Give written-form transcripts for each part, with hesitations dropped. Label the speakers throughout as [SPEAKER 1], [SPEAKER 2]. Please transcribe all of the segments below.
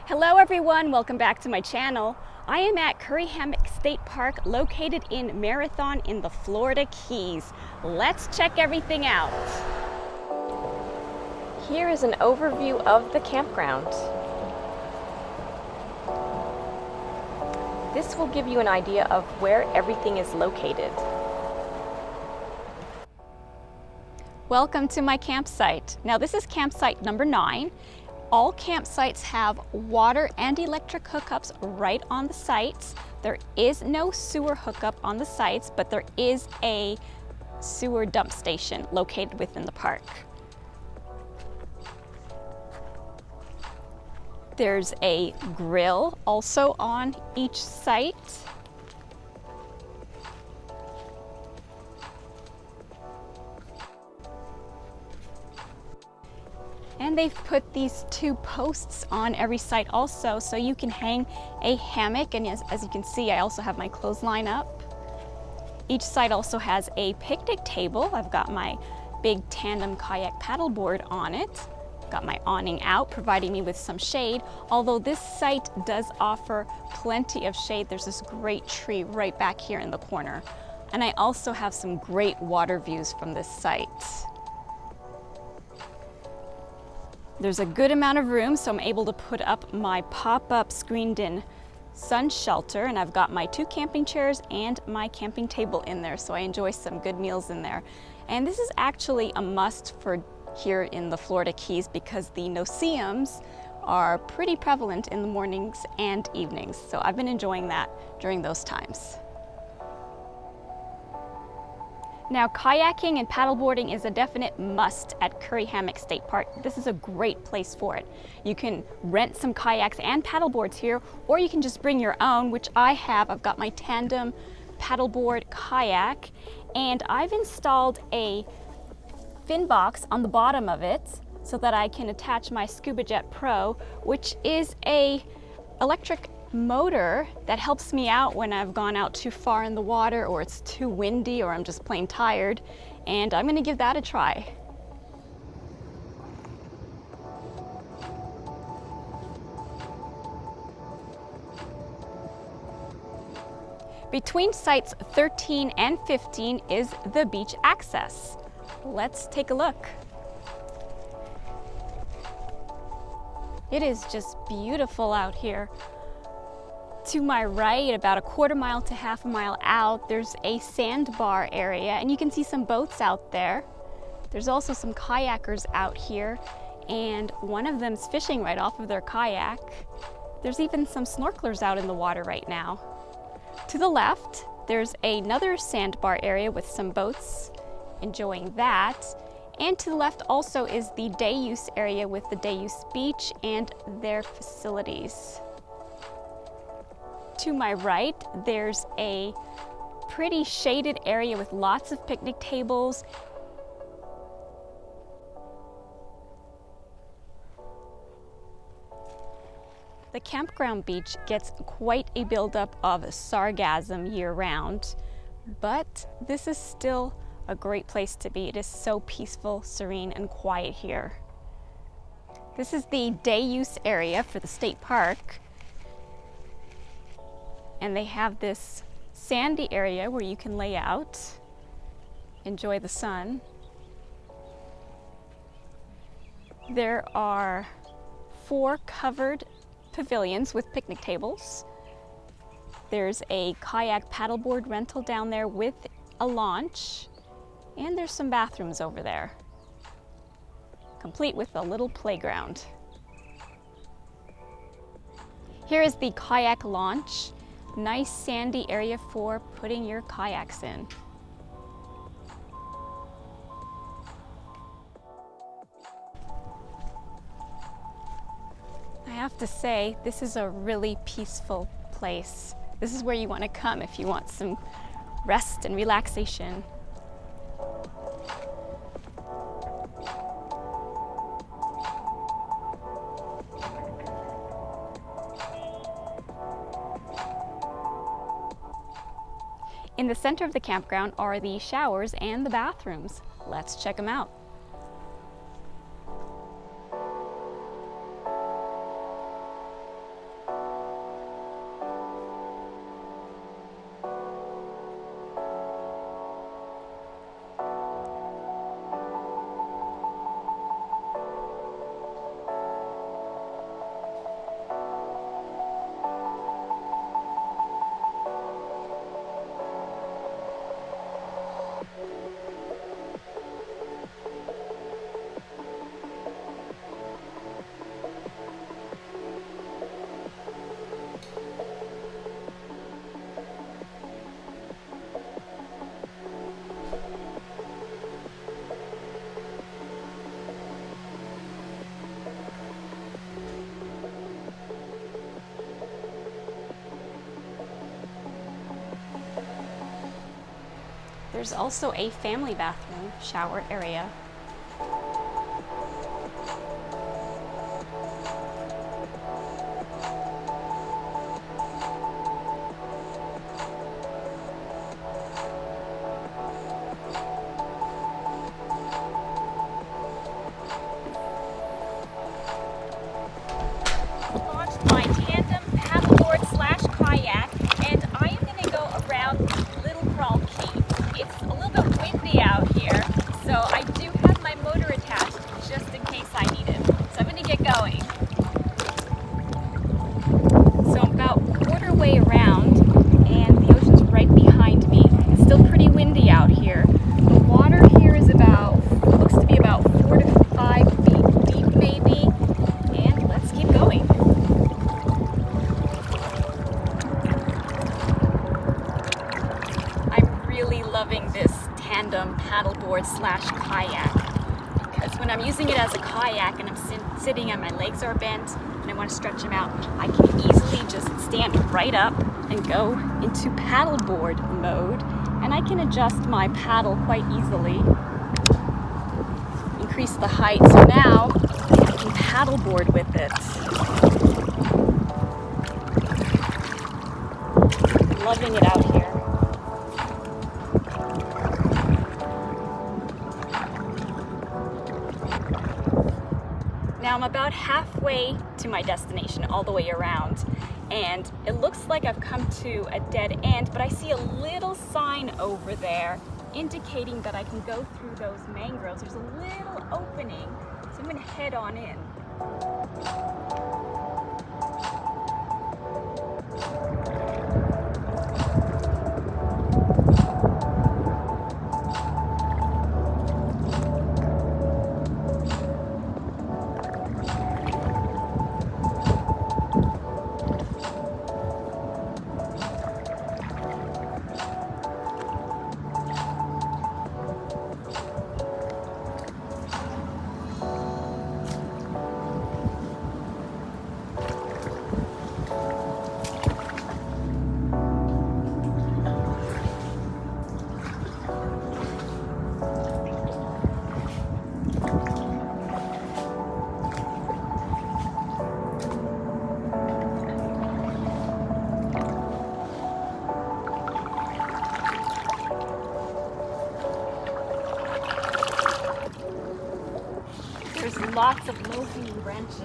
[SPEAKER 1] Hello everyone, welcome back to my channel. I am at Curry Hammock State Park located in Marathon in the Florida Keys. Let's check everything out. Here is an overview of the campground. This will give you an idea of where everything is located. Welcome to my campsite. Now this is campsite number 9. All campsites have water and electric hookups right on the sites. There is no sewer hookup on the sites, but there is a sewer dump station located within the park. There's a grill also on each site. And they've put these 2 posts on every site also, so you can hang a hammock. And as you can see, I also have my clothesline up. Each site also has a picnic table. I've got my big tandem kayak paddleboard on it. Got my awning out, providing me with some shade. Although this site does offer plenty of shade. There's this great tree right back here in the corner. And I also have some great water views from this site. There's a good amount of room, so I'm able to put up my pop-up screened-in sun shelter, and I've got my 2 camping chairs and my camping table in there, so I enjoy some good meals in there. And this is actually a must for here in the Florida Keys because the no-see-ums are pretty prevalent in the mornings and evenings, so I've been enjoying that during those times. Now, kayaking and paddleboarding is a definite must at Curry Hammock State Park. This is a great place for it. You can rent some kayaks and paddleboards here, or you can just bring your own, which I have. I've got my tandem paddleboard kayak, and I've installed a fin box on the bottom of it so that I can attach my ScubaJet Pro, which is a electric motor that helps me out when I've gone out too far in the water, or it's too windy, or I'm just plain tired, and I'm gonna give that a try. Between sites 13 and 15 is the beach access. Let's take a look. It is just beautiful out here. To my right, about a 1/4 mile to 1/2 mile out, there's a sandbar area, and you can see some boats out there. There's also some kayakers out here, and one of them's fishing right off of their kayak. There's even some snorkelers out in the water right now. To the left, there's another sandbar area with some boats enjoying that. And to the left also is the day use area with the day use beach and their facilities. To my right, there's a pretty shaded area with lots of picnic tables. The campground beach gets quite a buildup of sargassum year-round, but this is still a great place to be. It is so peaceful, serene, and quiet here. This is the day use area for the state park. And they have this sandy area where you can lay out, enjoy the sun. There are 4 covered pavilions with picnic tables. There's a kayak paddleboard rental down there with a launch, and there's some bathrooms over there, complete with a little playground. Here is the kayak launch. Nice sandy area for putting your kayaks in. I have to say, this is a really peaceful place. This is where you want to come if you want some rest and relaxation. In the center of the campground are the showers and the bathrooms. Let's check them out. There's also a family bathroom shower area. Launched my tandem paddleboard slash kayak, and I am going to go around Little Crawl Key. It's a little bit windy out here, so I do have my motor attached just in case I need it. So I'm going to get going. So I'm about quarter way around, and the ocean's right behind me. It's still pretty windy out here. The water here is looks to be about 4 to 5 feet deep maybe, and let's keep going. Loving this tandem paddleboard slash kayak, because when I'm using it as a kayak and I'm sitting and my legs are bent and I want to stretch them out, I can easily just stand right up and go into paddleboard mode, and I can adjust my paddle quite easily, increase the height, so now I can paddleboard with it. Loving it out here. Now I'm about halfway to my destination, all the way around, and it looks like I've come to a dead end, but I see a little sign over there indicating that I can go through those mangroves. There's a little opening, so I'm going to head on in. There's lots of low-hanging branches.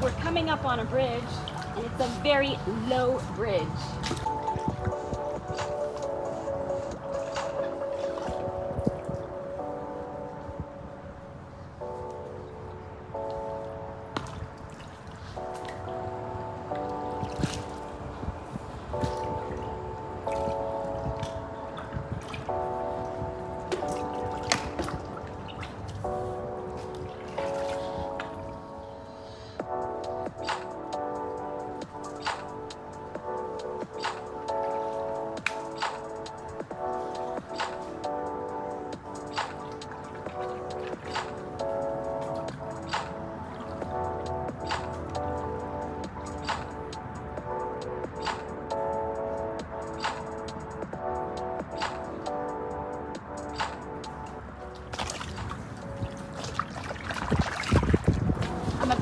[SPEAKER 1] We're coming up on a bridge, and it's a very low bridge.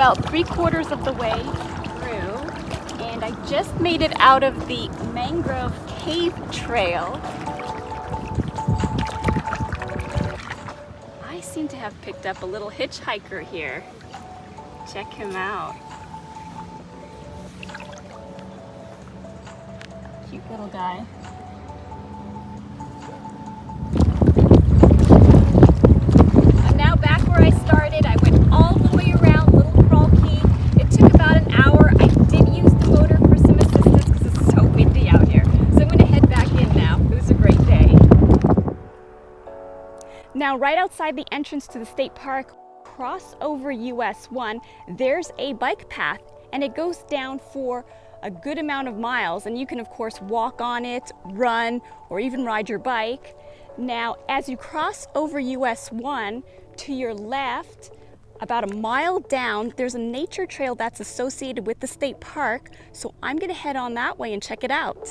[SPEAKER 1] about 3/4 of the way through, and I just made it out of the mangrove cave trail. I seem to have picked up a little hitchhiker here. Check him out. Cute little guy. I'm now back where I started. I went all the way around Little Crawl Key. It took about an hour. I did use the motor for some assistance because it's so windy out here. So I'm going to head back in now. It was a great day. Now, right outside the entrance to the state park, cross over US 1, there's a bike path, and it goes down for a good amount of miles, and you can of course walk on it, run, or even ride your bike. Now, as you cross over US 1, to your left, about a mile down, there's a nature trail that's associated with the state park, so I'm gonna head on that way and check it out.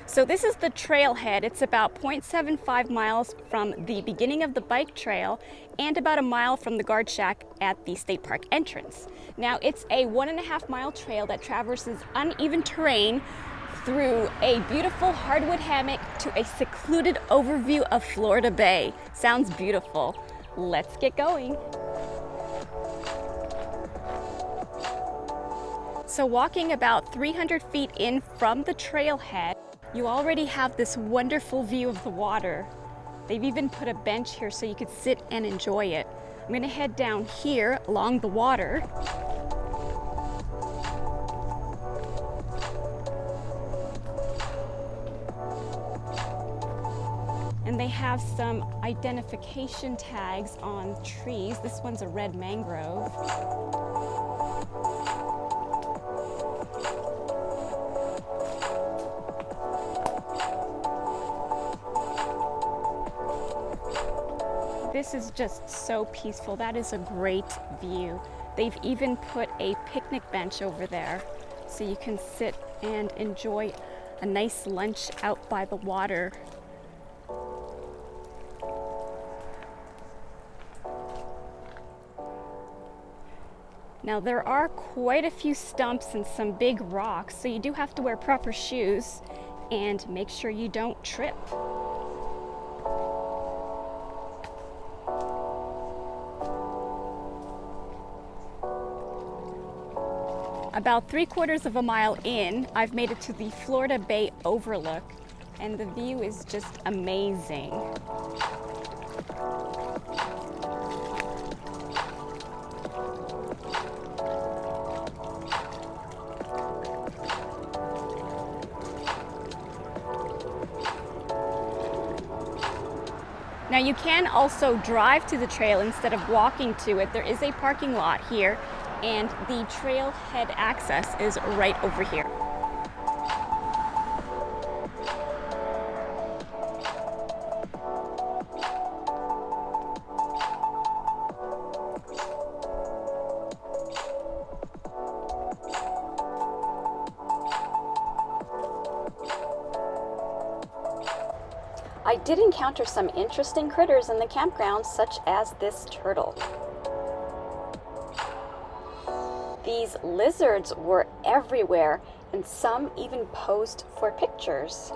[SPEAKER 1] So this is the trailhead. It's about 0.75 miles from the beginning of the bike trail and about a mile from the guard shack at the state park entrance. Now, it's a 1.5 mile trail that traverses uneven terrain through a beautiful hardwood hammock to a secluded overview of Florida Bay. Sounds beautiful. Let's get going. So walking about 300 feet in from the trailhead, you already have this wonderful view of the water. They've even put a bench here so you could sit and enjoy it. I'm gonna head down here along the water. And they have some identification tags on trees. This one's a red mangrove. This is just so peaceful. That is a great view. They've even put a picnic bench over there so you can sit and enjoy a nice lunch out by the water. Now there are quite a few stumps and some big rocks, so you do have to wear proper shoes and make sure you don't trip. About 3/4 of a mile in, I've made it to the Florida Bay overlook, and the view is just amazing. Now you can also drive to the trail instead of walking to it. There is a parking lot here, and the trailhead access is right over here. I did encounter some interesting critters in the campground, such as this turtle. These lizards were everywhere, and some even posed for pictures.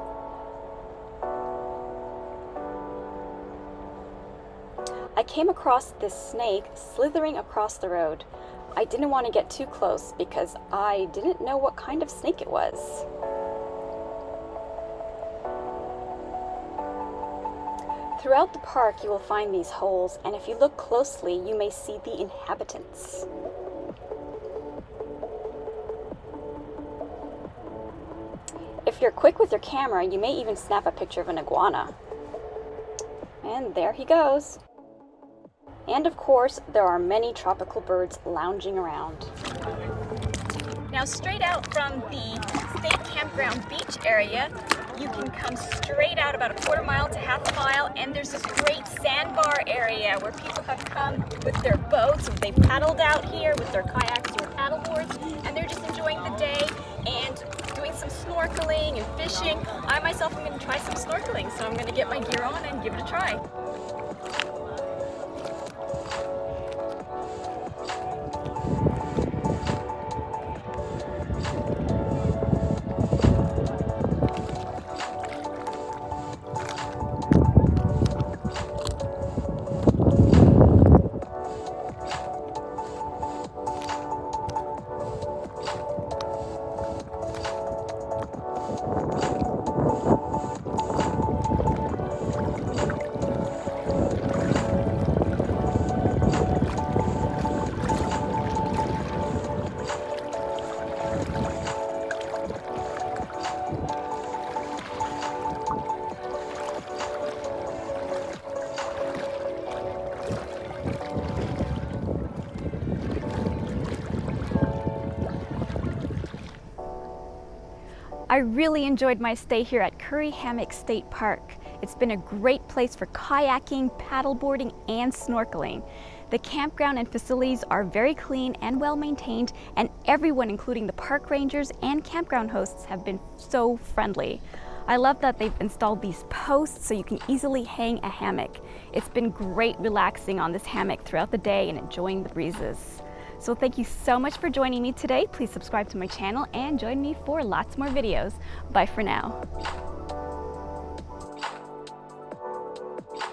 [SPEAKER 1] I came across this snake slithering across the road. I didn't want to get too close because I didn't know what kind of snake it was. Throughout the park, you will find these holes, and if you look closely, you may see the inhabitants. If you're quick with your camera, you may even snap a picture of an iguana. And there he goes. And of course, there are many tropical birds lounging around. Now, straight out from the state campground beach area, you can come straight out about 1/4 mile to 1/2 mile, and there's this great sandbar area where people have come with their boats. They've paddled out here with their kayaks or paddle boards, and they're just enjoying the day and doing some snorkeling and fishing. I myself am going to try some snorkeling, so I'm going to get my gear on and give it a try. I really enjoyed my stay here at Curry Hammock State Park. It's been a great place for kayaking, paddleboarding, and snorkeling. The campground and facilities are very clean and well maintained, and everyone, including the park rangers and campground hosts, have been so friendly. I love that they've installed these posts so you can easily hang a hammock. It's been great relaxing on this hammock throughout the day and enjoying the breezes. So thank you so much for joining me today. Please subscribe to my channel and join me for lots more videos. Bye for now.